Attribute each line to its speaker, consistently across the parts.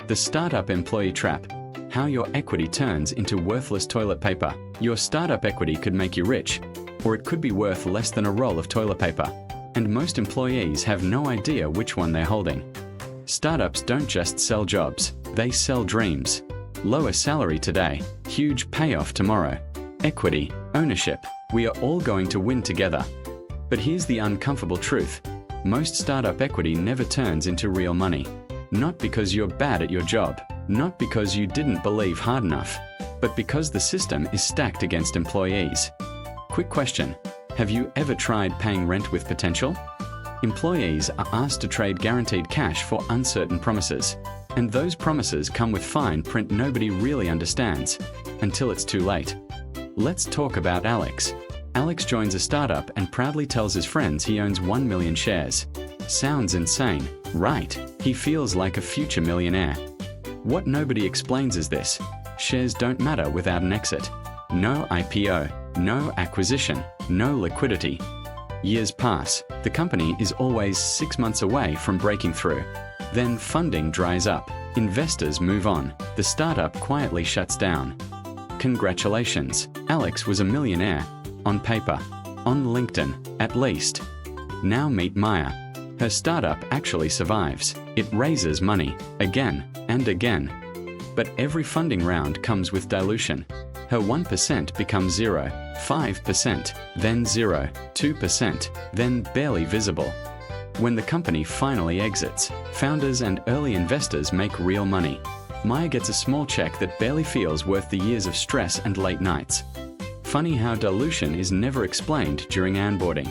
Speaker 1: The startup employee trap. How your equity turns into worthless toilet paper. Your startup equity could make you rich, or it could be worth less than a roll of toilet paper. And most employees have no idea which one they're holding. Startups don't just sell jobs, they sell dreams. Lower salary today, huge payoff tomorrow. Equity, ownership, we are all going to win together. But here's the uncomfortable truth. Most startup equity never turns into real money. Not because you're bad at your job, not because you didn't believe hard enough, but because the system is stacked against employees. Quick question. Have you ever tried paying rent with potential? Employees are asked to trade guaranteed cash for uncertain promises. And those promises come with fine print nobody really understands, until it's too late. Let's talk about Alex. Alex joins a startup and proudly tells his friends he owns 1 million shares. Sounds insane, right? He feels like a future millionaire. What nobody explains is this. Shares don't matter without an exit. No IPO, no acquisition, no liquidity. Years pass. The company is always 6 months away from breaking through. Then funding dries up. Investors move on. The startup quietly shuts down. Congratulations, Alex was a millionaire. On paper. On LinkedIn, at least. Now meet Maya. Her startup actually survives. It raises money, again and again. But every funding round comes with dilution. Her 1% becomes 0, 5%, then 0, 2%, then barely visible. When the company finally exits, founders and early investors make real money. Maya gets a small check that barely feels worth the years of stress and late nights. Funny how dilution is never explained during onboarding.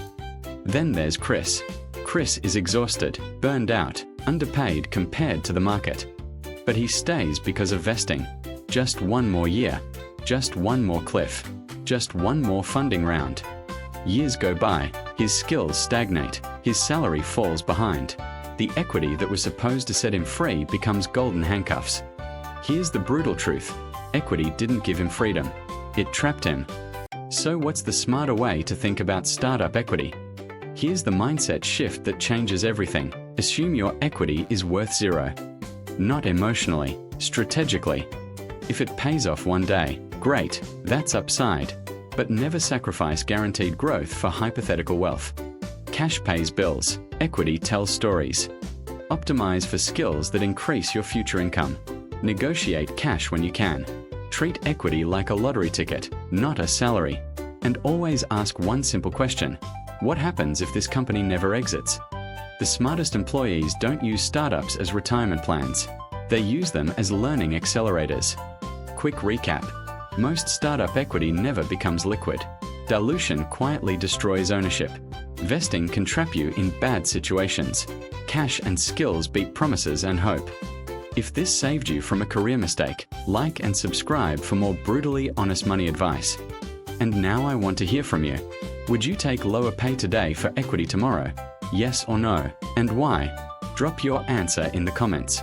Speaker 1: Then there's Chris. Chris is exhausted, burned out, underpaid compared to the market. But he stays because of vesting. Just one more year. Just one more cliff. Just one more funding round. Years go by, his skills stagnate, his salary falls behind. The equity that was supposed to set him free becomes golden handcuffs. Here's the brutal truth. Equity didn't give him freedom. It trapped him. So what's the smarter way to think about startup equity? Here's the mindset shift that changes everything. Assume your equity is worth 0. Not emotionally, strategically. If it pays off one day, great, that's upside. But never sacrifice guaranteed growth for hypothetical wealth. Cash pays bills, equity tells stories. Optimize for skills that increase your future income. Negotiate cash when you can. Treat equity like a lottery ticket, not a salary. And always ask one simple question. What happens if this company never exits? The smartest employees don't use startups as retirement plans. They use them as learning accelerators. Quick recap. Most startup equity never becomes liquid. Dilution quietly destroys ownership. Vesting can trap you in bad situations. Cash and skills beat promises and hope. If this saved you from a career mistake, like and subscribe for more brutally honest money advice. And now I want to hear from you. Would you take lower pay today for equity tomorrow? Yes or no? And why? Drop your answer in the comments.